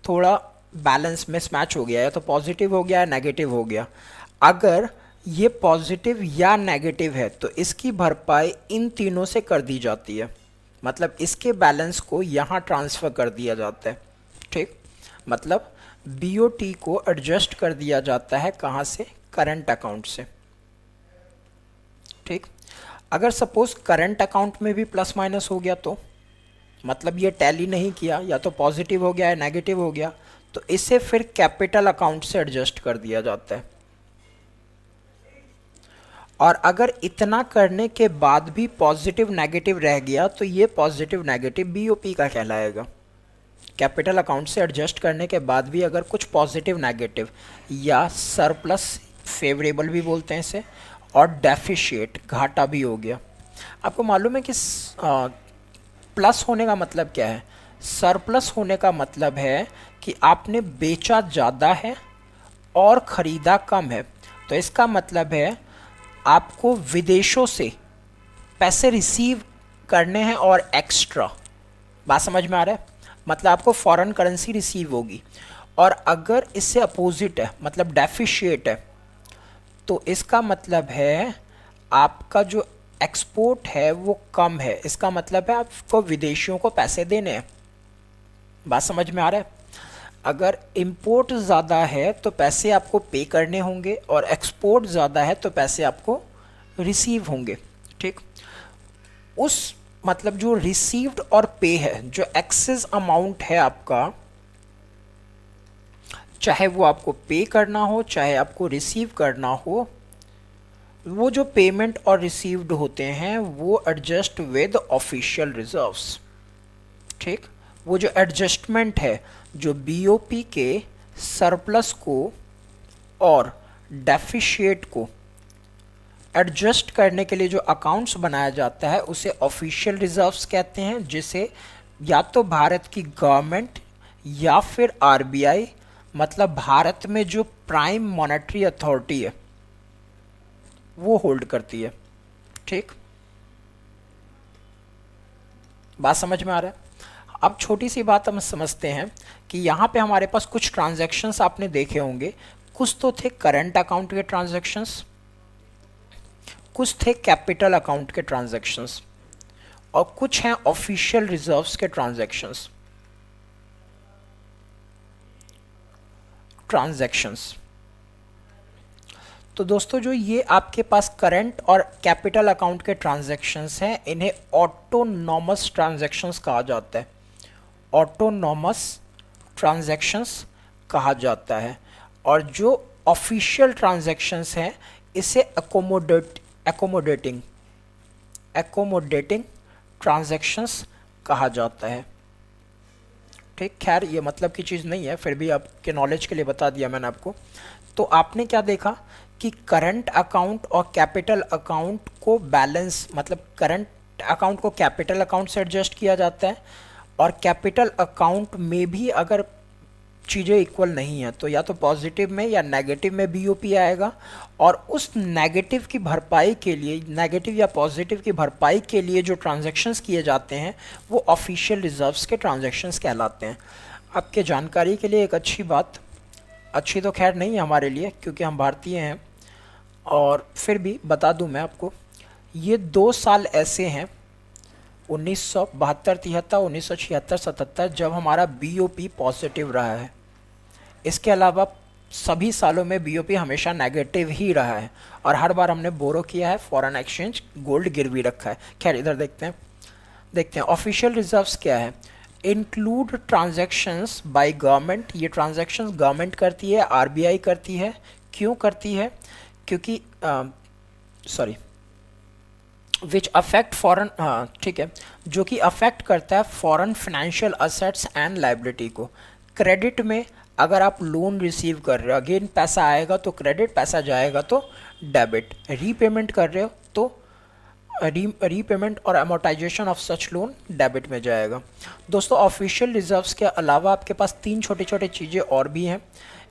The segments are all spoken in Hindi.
थोड़ा बैलेंस मिसमैच हो गया, या तो पॉजिटिव हो गया या नेगेटिव हो गया। अगर ये पॉजिटिव या नेगेटिव है तो इसकी भरपाई इन तीनों से कर दी जाती है, मतलब इसके बैलेंस को यहाँ ट्रांसफ़र कर दिया जाता है। ठीक, मतलब बीओटी को एडजस्ट कर दिया जाता है कहाँ से, करंट अकाउंट से। ठीक, अगर सपोज करंट अकाउंट में भी प्लस माइनस हो गया तो मतलब ये टैली नहीं किया, या तो पॉजिटिव हो गया या नेगेटिव हो गया, तो इसे फिर कैपिटल अकाउंट से एडजस्ट कर दिया जाता है। और अगर इतना करने के बाद भी पॉजिटिव नेगेटिव रह गया तो ये पॉजिटिव नेगेटिव बीओपी का कहलाएगा। कैपिटल अकाउंट से एडजस्ट करने के बाद भी अगर कुछ पॉजिटिव नेगेटिव या सरप्लस, फेवरेबल भी बोलते हैं इसे, और डेफिशिएट, घाटा भी हो गया। आपको मालूम है कि प्लस होने का मतलब क्या है? सरप्लस होने का मतलब है कि आपने बेचा ज़्यादा है और ख़रीदा कम है। तो इसका मतलब है आपको विदेशों से पैसे रिसीव करने हैं और एक्स्ट्रा। बात समझ में आ रहा है? मतलब आपको फॉरेन करेंसी रिसीव होगी। और अगर इससे अपोजिट है, मतलब डेफिशिएट है, तो इसका मतलब है आपका जो एक्सपोर्ट है वो कम है। इसका मतलब है आपको विदेशियों को पैसे देने हैं। बात समझ में आ रहा है? अगर इंपोर्ट ज़्यादा है तो पैसे आपको पे करने होंगे, और एक्सपोर्ट ज़्यादा है तो पैसे आपको रिसीव होंगे। ठीक, उस मतलब जो रिसीव्ड और पे है, जो एक्सेस अमाउंट है आपका, चाहे वो आपको पे करना हो चाहे आपको रिसीव करना हो, वो जो पेमेंट और रिसीव्ड होते हैं वो एडजस्ट विद ऑफिशियल रिजर्व्स। ठीक, वो जो एडजस्टमेंट है, जो बीओपी के सरप्लस को और डेफिशिएट को एडजस्ट करने के लिए जो अकाउंट्स बनाया जाता है उसे ऑफिशियल रिजर्व्स कहते हैं, जिसे या तो भारत की गवर्नमेंट या फिर आरबीआई, मतलब भारत में जो प्राइम मॉनेटरी अथॉरिटी है, वो होल्ड करती है। ठीक, बात समझ में आ रहा है? अब छोटी सी बात हम समझते हैं कि यहाँ पे हमारे पास कुछ ट्रांजैक्शंस आपने देखे होंगे। कुछ तो थे करंट अकाउंट के ट्रांजैक्शंस, कुछ थे कैपिटल अकाउंट के ट्रांजैक्शंस, और कुछ हैं ऑफिशियल रिजर्व्स के ट्रांजैक्शंस। तो दोस्तों, जो ये आपके पास करंट और कैपिटल अकाउंट के ट्रांजैक्शंस हैं, इन्हें ऑटोनॉमस ट्रांजैक्शंस कहा जाता है। ऑटोनॉमस ट्रांजैक्शंस कहा जाता है। और जो ऑफिशियल ट्रांजैक्शंस हैं, इसे एकोमोडेटिंग ट्रांजैक्शंस कहा जाता है। ठीक, खैर ये मतलब की चीज़ नहीं है, फिर भी आपके नॉलेज के लिए बता दिया मैंने आपको। तो आपने क्या देखा कि करंट अकाउंट और कैपिटल अकाउंट को बैलेंस, मतलब करंट अकाउंट को कैपिटल अकाउंट से एडजस्ट किया जाता है, और कैपिटल अकाउंट में भी अगर चीज़ें इक्वल नहीं है तो या तो पॉजिटिव में या नेगेटिव में बीओपी आएगा। और उस नेगेटिव की भरपाई के लिए, नेगेटिव या पॉजिटिव की भरपाई के लिए जो ट्रांजैक्शंस किए जाते हैं वो ऑफिशियल रिजर्व्स के ट्रांजैक्शंस कहलाते हैं। आपके जानकारी के लिए एक अच्छी बात, अच्छी तो खैर नहीं है हमारे लिए क्योंकि हम भारतीय हैं, और फिर भी बता दूं मैं आपको, ये 2 साल ऐसे हैं 1972, 73, 1976, 77 जब हमारा बीओपी पॉजिटिव रहा है। इसके अलावा सभी सालों में बीओपी हमेशा नेगेटिव ही रहा है, और हर बार हमने बोरो किया है, फॉरेन एक्सचेंज गोल्ड गिरवी रखा है। खैर इधर देखते हैं ऑफिशियल रिजर्व्स क्या है। इंक्लूड ट्रांजैक्शंस बाय गवर्नमेंट, ये ट्रांजैक्शंस गवर्नमेंट करती है, आरबीआई करती है। क्यों करती है? क्योंकि विच अफेक्ट फॉरेन, ठीक है, जो कि अफेक्ट करता है foreign financial assets and liability को। क्रेडिट में अगर आप लोन रिसीव कर रहे हो, अगेन पैसा आएगा तो क्रेडिट, पैसा जाएगा तो डेबिट। रीपेमेंट कर रहे हो तो रीपेमेंट और amortisation of such loan debit में जाएगा। दोस्तों, ऑफिशियल रिजर्व्स के अलावा आपके पास 3 छोटे छोटे चीज़ें और भी हैं।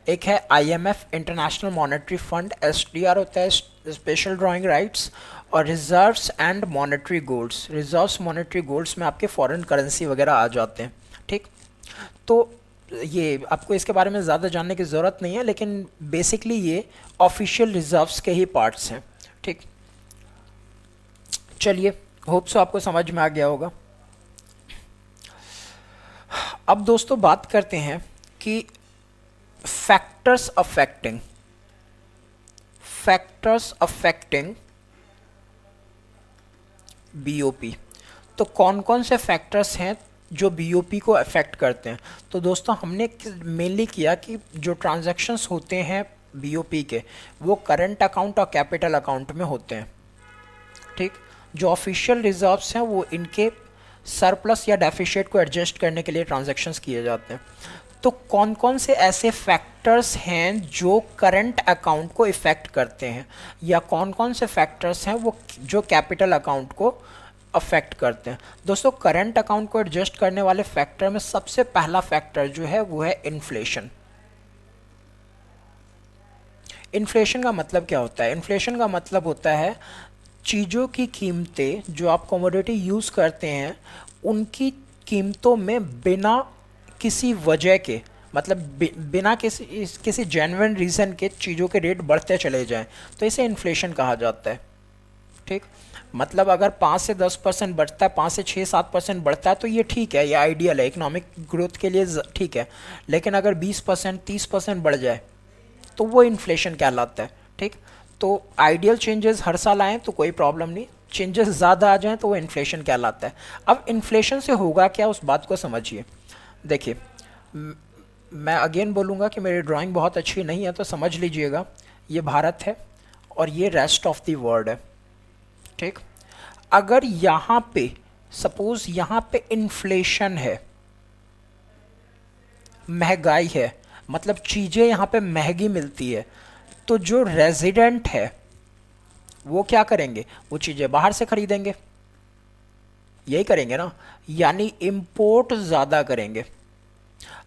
एक है IMF, international monetary fund, SDR होता है, स्पेशल ड्राइंग राइट्स, और reserves and monetary golds. Reserves monetary golds में आपके फॉरेन करेंसी वगैरह आ जाते हैं। ठीक, तो ये आपको इसके बारे में ज़्यादा जानने की ज़रूरत नहीं है, लेकिन बेसिकली ये ऑफिशियल रिजर्व्स के ही पार्ट्स हैं। ठीक, चलिए, होप सो आपको समझ में आ गया होगा। अब दोस्तों बात करते हैं कि फैक्टर्स अफेक्टिंग बीओपी। तो कौन कौन से फैक्टर्स हैं जो बीओपी को अफेक्ट करते हैं? तो दोस्तों हमने मेनली किया कि जो ट्रांजैक्शंस होते हैं बीओपी के, वो करंट अकाउंट और कैपिटल अकाउंट में होते हैं। ठीक, जो ऑफिशियल रिजर्व्स हैं वो इनके सरप्लस या डेफिशिएट को एडजस्ट करने के लिए ट्रांजैक्शंस किए जाते हैं। तो कौन कौन से ऐसे फैक्टर्स हैं जो करंट अकाउंट को इफ़ेक्ट करते हैं, या कौन कौन से फैक्टर्स हैं वो जो कैपिटल अकाउंट को अफेक्ट करते हैं? दोस्तों करंट अकाउंट को एडजस्ट करने वाले फैक्टर में सबसे पहला फैक्टर जो है वो है इन्फ्लेशन। इन्फ्लेशन का मतलब क्या होता है? इन्फ्लेशन का मतलब होता है चीज़ों की कीमतें, जो आप कमोडिटी यूज़ करते हैं उनकी कीमतों में बिना किसी वजह के, मतलब बिना किसी जेन्युइन रीज़न के चीज़ों के रेट बढ़ते चले जाएं, तो इसे इन्फ्लेशन कहा जाता है। ठीक, मतलब अगर 5 से 10% बढ़ता है, 5 से 6-7% बढ़ता है तो ये ठीक है, ये आइडियल है, इकोनॉमिक ग्रोथ के लिए ठीक है। लेकिन अगर 20% 30% बढ़ जाए तो वो इन्फ्लेशन कहलाता है। ठीक, तो आइडियल चेंजेस हर साल आएँ तो कोई प्रॉब्लम नहीं, चेंजेस ज़्यादा आ जाएँ तो वो इन्फ्लेशन कहलाता है। अब इन्फ्लेशन से होगा क्या, उस बात को समझिए। देखिए, मैं अगेन बोलूँगा कि मेरी ड्राइंग बहुत अच्छी नहीं है, तो समझ लीजिएगा, ये भारत है और ये रेस्ट ऑफ द वर्ल्ड है। ठीक, अगर यहाँ पे सपोज यहाँ पे इन्फ्लेशन है, महंगाई है, मतलब चीज़ें यहाँ पे महंगी मिलती है, तो जो रेजिडेंट है वो क्या करेंगे? वो चीज़ें बाहर से खरीदेंगे, यही करेंगे ना, यानी इंपोर्ट ज़्यादा करेंगे।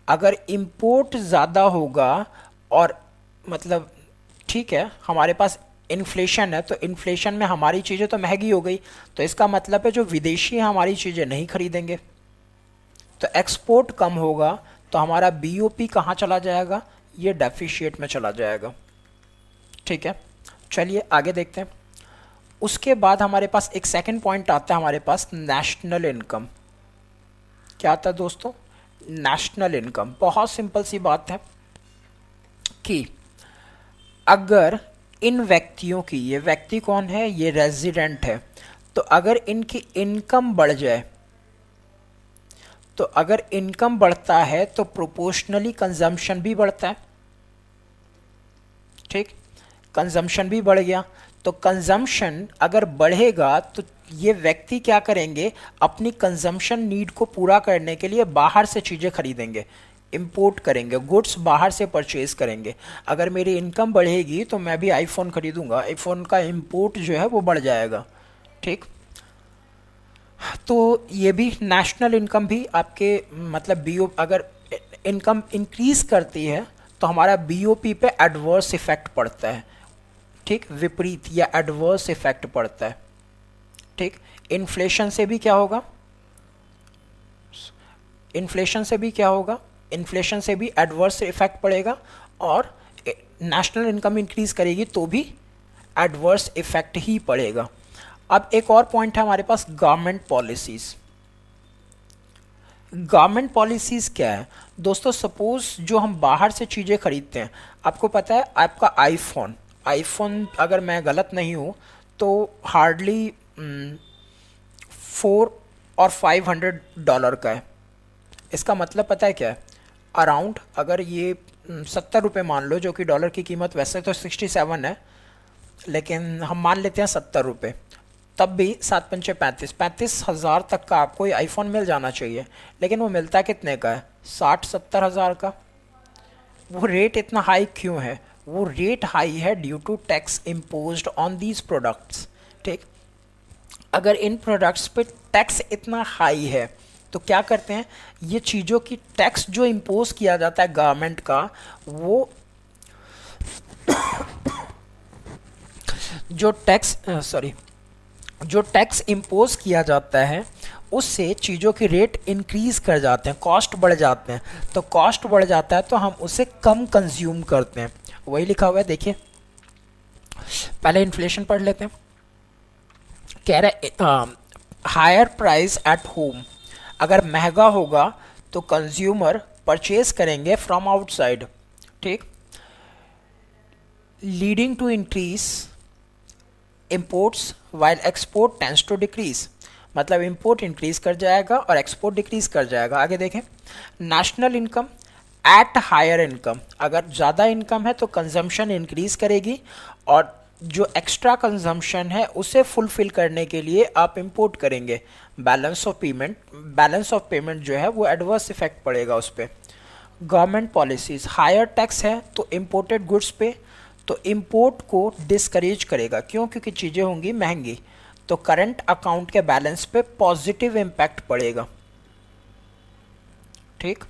अगर इंपोर्ट ज़्यादा होगा और मतलब ठीक है, हमारे पास इन्फ्लेशन है, तो इन्फ्लेशन में हमारी चीज़ें तो महंगी हो गई, तो इसका मतलब है जो विदेशी हमारी चीज़ें नहीं खरीदेंगे, तो एक्सपोर्ट कम होगा, तो हमारा बीओपी कहाँ चला जाएगा? ये डेफिशिएट में चला जाएगा। ठीक है, चलिए आगे देखते हैं। उसके बाद हमारे पास एक सेकंड पॉइंट आता है, हमारे पास नेशनल इनकम। क्या आता है दोस्तों? National income. बहुत सिंपल सी बात है कि अगर इन व्यक्तियों की, ये व्यक्ति कौन है? ये रेजिडेंट है, तो अगर इनकी इनकम बढ़ जाए, तो अगर इनकम बढ़ता है तो प्रोपोर्शनली कंजम्पशन भी बढ़ता है। ठीक, कंजम्पशन भी बढ़ गया, तो कंजम्पशन अगर बढ़ेगा तो ये व्यक्ति क्या करेंगे? अपनी कंजम्पशन नीड को पूरा करने के लिए बाहर से चीज़ें खरीदेंगे, इंपोर्ट करेंगे, गुड्स बाहर से परचेज करेंगे। अगर मेरी इनकम बढ़ेगी तो मैं भी आईफोन खरीदूंगा, आईफोन का इंपोर्ट जो है वो बढ़ जाएगा। ठीक, तो ये भी नेशनल इनकम भी आपके मतलब बीओ, अगर इनकम इंक्रीज करती है तो हमारा बीओपी पे एडवर्स इफेक्ट पड़ता है। ठीक, विपरीत या एडवर्स इफेक्ट पड़ता है। ठीक, इन्फ्लेशन से भी क्या होगा? इन्फ्लेशन से भी क्या होगा? इन्फ्लेशन से भी एडवर्स इफेक्ट पड़ेगा, और नेशनल इनकम इंक्रीज करेगी तो भी एडवर्स इफेक्ट ही पड़ेगा। अब एक और पॉइंट है हमारे पास, गवर्नमेंट पॉलिसीज। गवर्नमेंट पॉलिसीज क्या है दोस्तों? सपोज जो हम बाहर से चीज़ें खरीदते हैं, आपको पता है आपका आईफोन अगर मैं गलत नहीं हूँ तो हार्डली 4 और $500 का है। इसका मतलब पता है क्या है? अराउंड, अगर ये 70 रुपये मान लो, जो कि डॉलर की कीमत वैसे तो 67 है, लेकिन हम मान लेते हैं 70 रुपये, तब भी 7 पंचे 35 हज़ार तक का आपको ये आईफोन मिल जाना चाहिए। लेकिन वो मिलता कितने का है? 60-70 हज़ार का। वो रेट इतना हाई क्यों है? वो रेट हाई है due to tax imposed on these products. ठीक, अगर इन प्रोडक्ट्स पे टैक्स इतना हाई है तो क्या करते हैं, ये चीज़ों की टैक्स जो इम्पोज किया जाता है गवर्नमेंट का, वो जो टैक्स इम्पोज किया जाता है उससे चीज़ों की रेट इंक्रीज़ कर जाते हैं, कॉस्ट बढ़ जाते हैं। तो कॉस्ट बढ़ जाता है तो हम उसे कम कंज्यूम करते हैं। वही लिखा हुआ है, देखिए पहले इन्फ्लेशन पढ़ लेते हैं। कह रहे हायर प्राइस एट होम, अगर महंगा होगा तो कंज्यूमर परचेज करेंगे फ्रॉम आउटसाइड, ठीक, leading to increase imports while export tends to decrease, मतलब इंपोर्ट इंक्रीज कर जाएगा और एक्सपोर्ट डिक्रीज कर जाएगा। आगे देखें, national income at higher income, अगर ज़्यादा इनकम है तो कंजम्पशन इंक्रीज करेगी और जो एक्स्ट्रा कंजम्पशन है उसे फुलफिल करने के लिए आप इंपोर्ट करेंगे। बैलेंस ऑफ पेमेंट जो है वो एडवर्स इफेक्ट पड़ेगा उस पर। गवर्नमेंट पॉलिसीज़, हायर टैक्स है तो इम्पोर्टेड गुड्स पे, तो इंपोर्ट को डिस्करेज करेगा, क्यों? क्योंकि चीज़ें होंगी महंगी, तो करंट अकाउंट के बैलेंस पे पॉजिटिव इम्पैक्ट पड़ेगा, ठीक।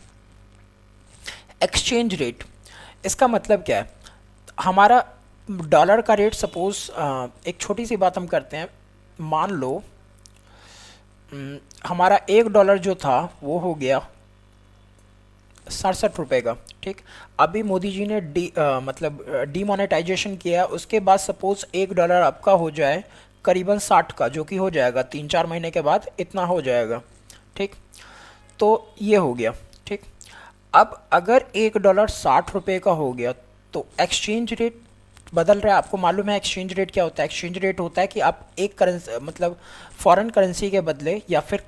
एक्सचेंज रेट, इसका मतलब क्या है? हमारा डॉलर का रेट सपोज, एक छोटी सी बात हम करते हैं, मान लो हमारा $1 जो था वो हो गया 67 रुपये का, ठीक। अभी मोदी जी ने मतलब डीमोनेटाइजेशन किया, उसके बाद सपोज $1 आपका हो जाए करीबन 60 का, जो कि हो जाएगा 3-4 महीने के बाद इतना हो जाएगा, ठीक। तो ये हो गया, ठीक। अब अगर $1 60 का हो गया तो एक्सचेंज रेट बदल रहा है। आपको मालूम है एक्सचेंज रेट क्या होता है? एक्सचेंज रेट होता है कि आप एक करेंसी, मतलब फॉरेन करेंसी के बदले या फिर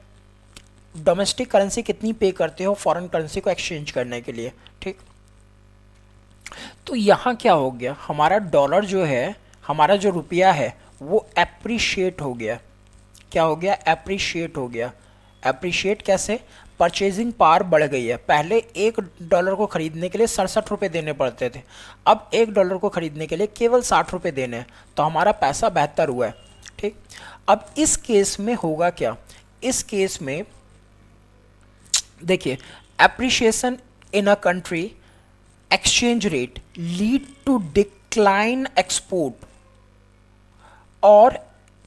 डोमेस्टिक करेंसी कितनी पे करते हो फॉरेन करेंसी को एक्सचेंज करने के लिए, ठीक। तो यहाँ क्या हो गया, हमारा डॉलर जो है, हमारा जो रुपया है वो एप्रिशिएट हो गया। क्या हो गया? एप्रिशिएट हो गया। एप्रिशिएट कैसे? परचेजिंग पावर बढ़ गई है। पहले $1 को खरीदने के लिए 67 रुपये देने पड़ते थे, अब $1 को खरीदने के लिए केवल 60 रुपये देने हैं, तो हमारा पैसा बेहतर हुआ है, ठीक। अब इस केस में होगा क्या? इस केस में देखिए, appreciation in a country exchange rate lead to decline export और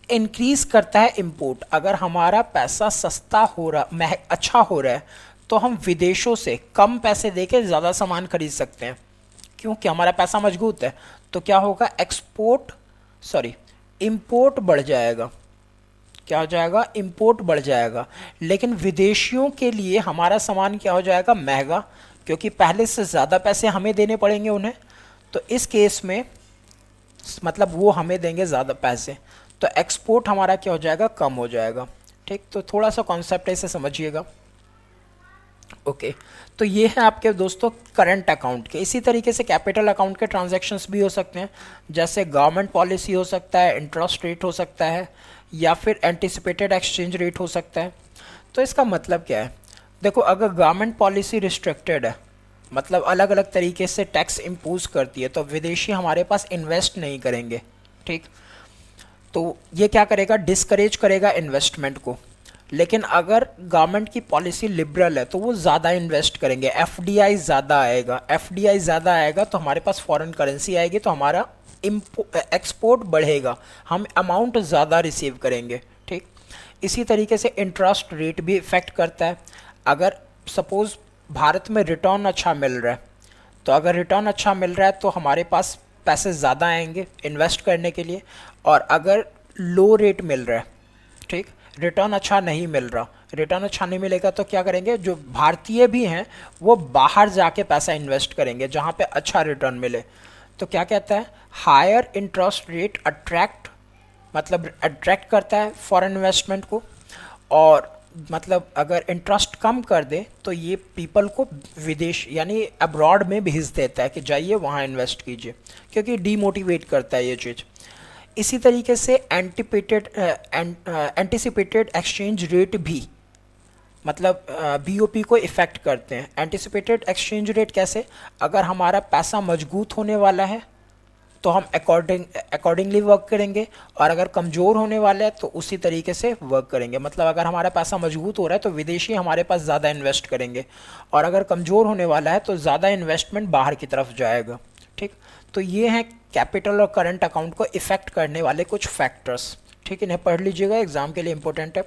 इंक्रीज करता है इंपोर्ट। अगर हमारा पैसा सस्ता हो रहा, अच्छा हो रहा है, तो हम विदेशों से कम पैसे देके ज़्यादा सामान खरीद सकते हैं, क्योंकि हमारा पैसा मजबूत है। तो क्या होगा? इंपोर्ट बढ़ जाएगा। क्या हो जाएगा? इंपोर्ट बढ़ जाएगा। लेकिन विदेशियों के लिए हमारा सामान क्या हो जाएगा? महंगा, क्योंकि पहले से ज़्यादा पैसे हमें देने पड़ेंगे उन्हें। तो इस केस में मतलब वो हमें देंगे ज़्यादा पैसे, तो एक्सपोर्ट हमारा क्या हो जाएगा? कम हो जाएगा, ठीक। तो थोड़ा सा कॉन्सेप्ट ऐसे समझिएगा, ओके। तो ये है आपके दोस्तों करंट अकाउंट के। इसी तरीके से कैपिटल अकाउंट के ट्रांजैक्शंस भी हो सकते हैं, जैसे गवर्नमेंट पॉलिसी हो सकता है, इंटरेस्ट रेट हो सकता है, या फिर एंटिसिपेटेड एक्सचेंज रेट हो सकता है। तो इसका मतलब क्या है? देखो, अगर गवर्नमेंट पॉलिसी रिस्ट्रिक्टेड है, मतलब अलग अलग तरीके से टैक्स इम्पोज करती है, तो विदेशी हमारे पास इन्वेस्ट नहीं करेंगे, ठीक। तो ये क्या करेगा? डिस्करेज करेगा इन्वेस्टमेंट को। लेकिन अगर गवर्नमेंट की पॉलिसी लिबरल है तो वो ज़्यादा इन्वेस्ट करेंगे, एफडीआई ज़्यादा आएगा। एफडीआई ज़्यादा आएगा तो हमारे पास फॉरेन करेंसी आएगी, तो हमारा एक्सपोर्ट बढ़ेगा, हम अमाउंट ज़्यादा रिसीव करेंगे, ठीक। इसी तरीके से इंटरेस्ट रेट भी इफ़ेक्ट करता है। अगर सपोज़ भारत में रिटर्न अच्छा मिल रहा है, तो अगर रिटर्न अच्छा मिल रहा है तो हमारे पास पैसे ज़्यादा आएंगे इन्वेस्ट करने के लिए। और अगर लो रेट मिल रहा है, ठीक, रिटर्न अच्छा नहीं मिल रहा, रिटर्न अच्छा नहीं मिलेगा तो क्या करेंगे? जो भारतीय भी हैं वो बाहर जाके पैसा इन्वेस्ट करेंगे जहाँ पे अच्छा रिटर्न मिले। तो क्या कहता है? हायर इंटरेस्ट रेट अट्रैक्ट करता है फॉरेन इन्वेस्टमेंट को, और मतलब अगर इंटरेस्ट कम कर दे तो ये पीपल को विदेश यानी अब्रॉड में भेज देता है कि जाइए वहाँ इन्वेस्ट कीजिए, क्योंकि डीमोटिवेट करता है ये चीज़। इसी तरीके से एंटिसिपेटेड एक्सचेंज रेट भी मतलब बीओपी को इफ़ेक्ट करते हैं। एंटिसिपेटेड एक्सचेंज रेट कैसे? अगर हमारा पैसा मजबूत होने वाला है तो हम अकॉर्डिंगली वर्क करेंगे, और अगर कमज़ोर होने वाला है तो उसी तरीके से वर्क करेंगे। मतलब अगर हमारा पैसा मजबूत हो रहा है तो विदेशी हमारे पास ज़्यादा इन्वेस्ट करेंगे, और अगर कमज़ोर होने वाला है तो ज़्यादा इन्वेस्टमेंट बाहर की तरफ जाएगा, ठीक। तो ये हैं कैपिटल और करंट अकाउंट को इफ़ेक्ट करने वाले कुछ फैक्टर्स, ठीक। इन्हें पढ़ लीजिएगा, एग्जाम के लिए इंपॉर्टेंट है।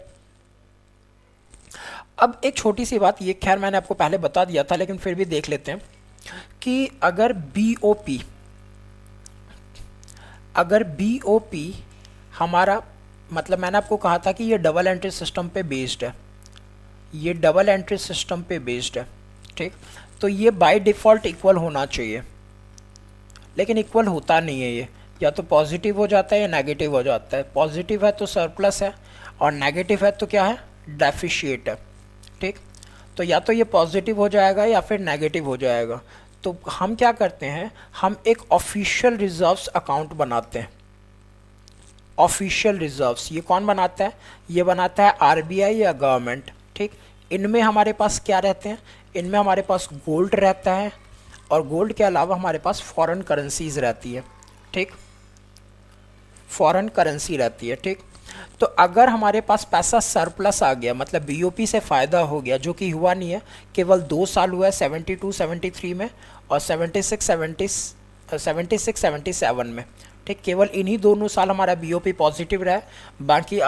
अब एक छोटी सी बात, ये खैर मैंने आपको पहले बता दिया था लेकिन फिर भी देख लेते हैं कि अगर बीओपी हमारा, मतलब मैंने आपको कहा था कि ये डबल एंट्री सिस्टम पे बेस्ड है, ये डबल एंट्री सिस्टम पे बेस्ड है, ठीक। तो ये बाय डिफ़ॉल्ट इक्वल होना चाहिए, लेकिन इक्वल होता नहीं है ये, या तो पॉजिटिव हो जाता है या नेगेटिव हो जाता है। पॉजिटिव है तो सरप्लस है और नेगेटिव है तो क्या है, डेफिशिएट है, ठीक। तो या तो ये पॉजिटिव हो जाएगा या फिर नेगेटिव हो जाएगा। तो हम क्या करते हैं, हम एक ऑफिशियल रिजर्व्स अकाउंट बनाते हैं। ऑफिशियल रिजर्व्स ये कौन बनाता है, ये बनाता है आरबीआई या गवर्नमेंट, ठीक। इनमें हमारे पास क्या रहते हैं, इनमें हमारे पास गोल्ड रहता है और गोल्ड के अलावा हमारे पास फॉरेन करेंसीज रहती है, ठीक। फॉरेन करेंसी रहती है, ठीक। तो अगर हमारे पास पैसा सरप्लस आ गया, मतलब बीओपी से फ़ायदा हो गया, जो कि हुआ नहीं है, केवल 2 साल हुआ है 72 73 में और 76 77 में, ठीक। केवल इन्हीं दोनों साल हमारा बीओपी पॉजिटिव रहा है, बाकी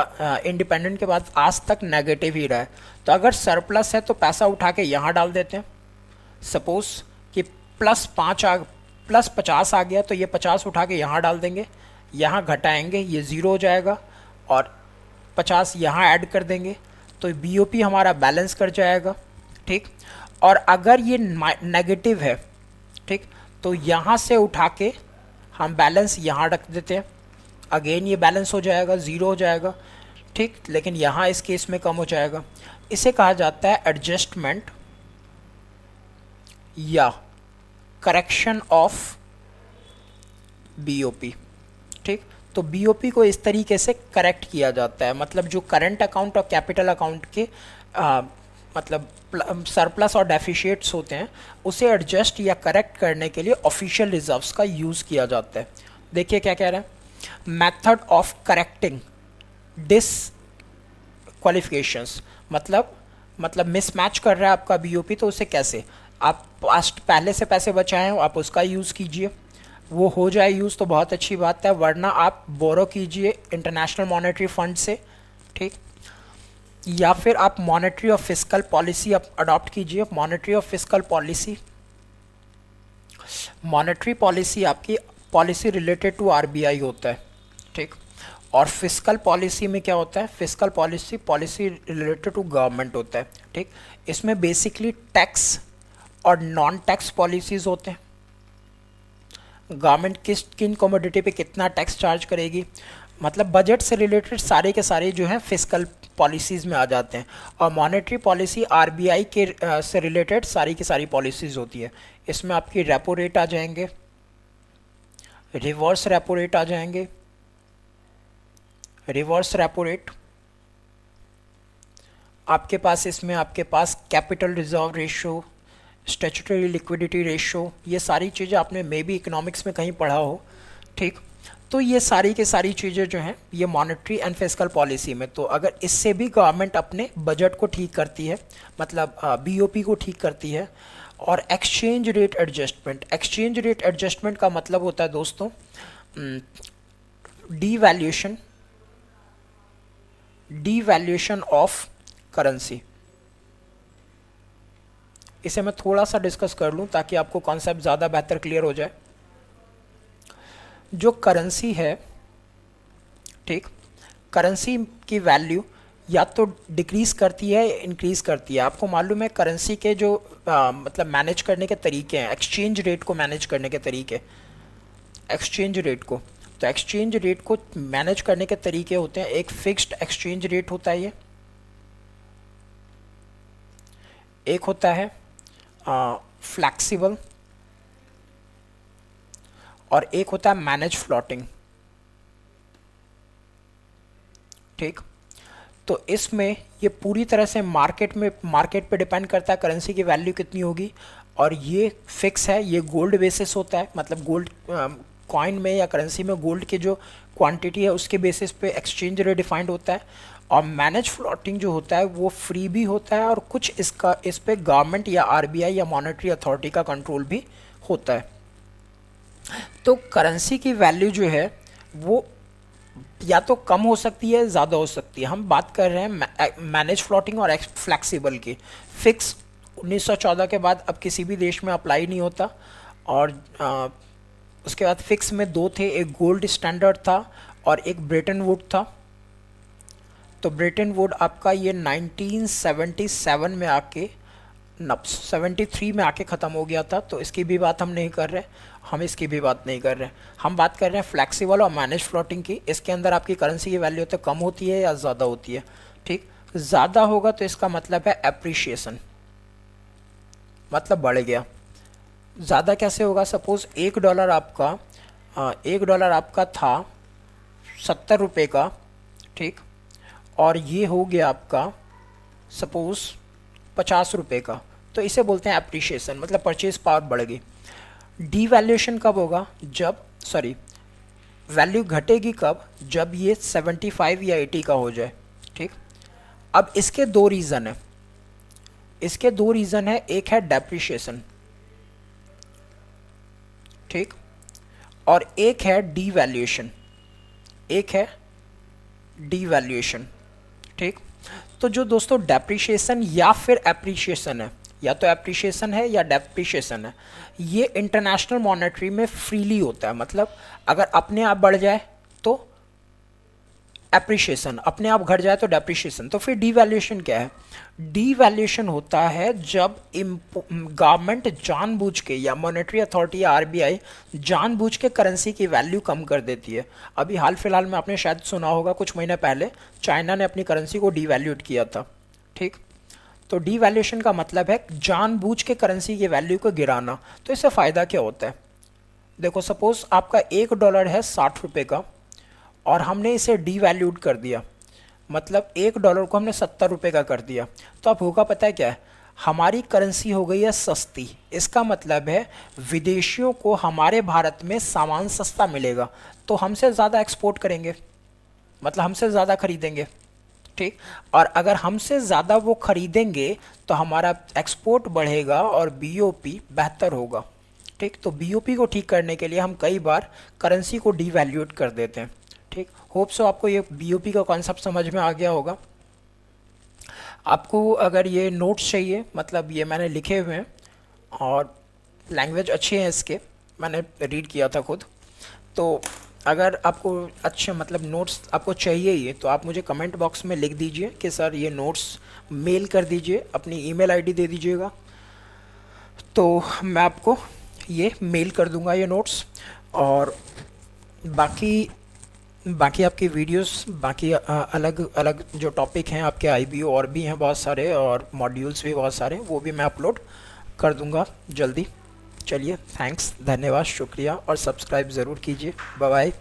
इंडिपेंडेंट के बाद आज तक नेगेटिव ही रहा है। तो अगर सरप्लस है तो पैसा उठा के यहाँ डाल देते हैं। सपोज़ कि प्लस 50 आ गया तो ये 50 उठा के यहाँ डाल देंगे, यहाँ घटाएंगे ये 0 हो जाएगा और 50 यहाँ ऐड कर देंगे तो बीओपी हमारा बैलेंस कर जाएगा, ठीक। और अगर ये नेगेटिव है, ठीक, तो यहाँ से उठा के हम बैलेंस यहाँ रख देते हैं, अगेन ये बैलेंस हो जाएगा, 0 हो जाएगा, ठीक। लेकिन यहाँ इस केस में कम हो जाएगा। इसे कहा जाता है एडजस्टमेंट या करेक्शन ऑफ बीओपी, ठीक। तो बीओपी को इस तरीके से करेक्ट किया जाता है, मतलब जो करंट अकाउंट और कैपिटल अकाउंट के मतलब सरप्लस और डेफिशिएट्स होते हैं उसे एडजस्ट या करेक्ट करने के लिए ऑफिशियल रिजर्व्स का यूज़ किया जाता है। देखिए क्या कह रहे हैं, method of correcting disqualifications, मतलब मिसमैच कर रहा है आपका बीओपी, तो उसे कैसे, आप पहले से पैसे बचाए हो आप उसका यूज़ कीजिए, वो हो जाए यूज़ तो बहुत अच्छी बात है, वरना आप बोरो कीजिए इंटरनेशनल मॉनेटरी फंड से, ठीक। या फिर आप मॉनेटरी और फिस्कल पॉलिसी अडॉप्ट कीजिए। मॉनेटरी और फिस्कल पॉलिसी, मॉनेटरी पॉलिसी आपकी पॉलिसी रिलेटेड टू आरबीआई होता है, ठीक। और फिस्कल पॉलिसी में क्या होता है, fiscal policy related to government होता है, ठीक। इसमें बेसिकली टैक्स और नॉन टैक्स पॉलिसीज़ होते हैं। गवर्नमेंट किन कमोडिटी पे कितना टैक्स चार्ज करेगी, मतलब बजट से रिलेटेड सारे के सारे जो हैं फिस्कल पॉलिसीज़ में आ जाते हैं। और मॉनेटरी पॉलिसी आरबीआई के से रिलेटेड सारी की सारी पॉलिसीज़ होती है। इसमें आपकी रेपो रेट आ जाएंगे, रिवर्स रेपो रेट आ जाएंगे, रिवर्स रेपो रेट आपके पास, इसमें आपके पास capital reserve ratio, statutory liquidity ratio, ये सारी चीज़ें आपने मे बी इकोनॉमिक्स में कहीं पढ़ा हो, ठीक। तो ये सारी की सारी चीज़ें जो हैं ये मॉनेटरी एंड फिस्कल पॉलिसी में, तो अगर इससे भी गवर्नमेंट अपने बजट को ठीक करती है, मतलब बीओपी को ठीक करती है। और exchange rate adjustment, exchange rate adjustment का मतलब होता है दोस्तों डीवैल्यूएशन ऑफ करेंसी। इसे मैं थोड़ा सा डिस्कस कर लूँ ताकि आपको कॉन्सेप्ट ज़्यादा बेहतर क्लियर हो जाए। जो करेंसी है, ठीक, करेंसी की वैल्यू या तो डिक्रीज़ करती है या इंक्रीज़ करती है। आपको मालूम है करेंसी के जो मतलब मैनेज करने के तरीके हैं, एक्सचेंज रेट को मैनेज करने के तरीके, एक्सचेंज रेट को, तो एक्सचेंज रेट को मैनेज करने के तरीके होते हैं। एक फिक्स्ड एक्सचेंज रेट होता है, ये एक होता है फ्लैक्सिबल और एक होता है मैनेज फ्लोटिंग, ठीक। तो इसमें ये पूरी तरह से मार्केट पे डिपेंड करता है करेंसी की वैल्यू कितनी होगी। और ये फिक्स है, ये गोल्ड बेसिस होता है, मतलब गोल्ड कॉइन में या करेंसी में गोल्ड की जो क्वांटिटी है उसके बेसिस पे एक्सचेंज रेट डिफाइंड होता है। और मैनेज फ्लोटिंग जो होता है वो फ्री भी होता है और कुछ इस पे गवर्नमेंट या आरबीआई या मॉनेटरी अथॉरिटी का कंट्रोल भी होता है। तो करेंसी की वैल्यू जो है वो या तो कम हो सकती है, ज़्यादा हो सकती है। हम बात कर रहे हैं मैनेज फ्लोटिंग और फ्लेक्सिबल की। फिक्स 1914 के बाद अब किसी भी देश में अप्लाई नहीं होता। और उसके बाद फिक्स में दो थे, एक गोल्ड स्टैंडर्ड था और एक ब्रेटन वुड था। तो ब्रेटन वुड आपका ये 1977 में आके 73 में आके ख़त्म हो गया था, तो इसकी भी बात हम नहीं कर रहे, हम इसकी भी बात नहीं कर रहे। हम बात कर रहे हैं फ्लैक्सिबल और मैनेज फ्लोटिंग की। इसके अंदर आपकी करेंसी की वैल्यू तो कम होती है या ज़्यादा होती है? ठीक, ज़्यादा होगा तो इसका मतलब है एप्रिशिएशन, मतलब बढ़ गया। ज़्यादा कैसे होगा? सपोज़ $1 आपका था 70 रुपये का, ठीक, और ये हो गया आपका सपोज़ 50 रुपये का, तो इसे बोलते हैं एप्रिशिएशन, मतलब परचेज पावर बढ़ गई। डीवैल्यूएशन कब होगा? वैल्यू घटेगी कब? जब ये 75 या 80 का हो जाए, ठीक। अब इसके दो रीज़न है, एक है डेप्रिशिएशन, ठीक, और एक है डीवैल्यूएशन, ठीक। तो जो दोस्तों डेप्रिशिएशन या फिर एप्रिशिएशन है, या तो एप्रिशिएशन है या डेप्रिशिएशन है, ये इंटरनेशनल मॉनेटरी में फ्रीली होता है। मतलब अगर अपने आप बढ़ जाए तो एप्रिशिएशन, अपने आप घट जाए तो डेप्रिशिएशन। तो फिर डीवैल्यूएशन क्या है? डीवैल्यूएशन होता है जब गवर्नमेंट जानबूझ के, या मॉनेटरी अथॉरिटी या आरबीआई जानबूझ के करेंसी की वैल्यू कम कर देती है। अभी हाल फिलहाल में आपने शायद सुना होगा, कुछ महीने पहले चाइना ने अपनी करेंसी को डीवैल्यूट किया था, ठीक। तो डीवैल्यूएशन का मतलब है जानबूझ के करेंसी की वैल्यू को गिराना। तो इससे फ़ायदा क्या होता है? देखो, सपोज आपका $1 है 60 रुपये का, और हमने इसे डीवैल्यूट कर दिया, मतलब $1 को हमने 70 रुपये का कर दिया। तो अब होगा पता है क्या है? हमारी करेंसी हो गई है सस्ती। इसका मतलब है विदेशियों को हमारे भारत में सामान सस्ता मिलेगा, तो हमसे ज़्यादा एक्सपोर्ट करेंगे, मतलब हमसे ज़्यादा खरीदेंगे, ठीक। और अगर हमसे ज़्यादा वो खरीदेंगे तो हमारा एक्सपोर्ट बढ़ेगा और बीओपी बेहतर होगा, ठीक। तो बीओपी को ठीक करने के लिए हम कई बार करेंसी को डीवैल्यूट कर देते हैं, ठीक। होप सो आपको ये बीओपी का कॉन्सेप्ट समझ में आ गया होगा। आपको अगर ये नोट्स चाहिए, मतलब ये मैंने लिखे हुए हैं और लैंग्वेज अच्छी है इसके, मैंने रीड किया था खुद। तो अगर आपको अच्छे मतलब नोट्स आपको चाहिए ये, तो आप मुझे कमेंट बॉक्स में लिख दीजिए कि सर ये नोट्स मेल कर दीजिए, अपनी ईमेल आईडी दे दीजिएगा, तो मैं आपको ये मेल कर दूंगा ये नोट्स। और बाकी आपकी वीडियोस, बाकी अलग अलग जो टॉपिक हैं आपके आईबीओ और भी हैं बहुत सारे, और मॉड्यूल्स भी बहुत सारे, वो भी मैं अपलोड कर दूंगा जल्दी। चलिए, थैंक्स, धन्यवाद, शुक्रिया, और सब्सक्राइब ज़रूर कीजिए। Bye bye.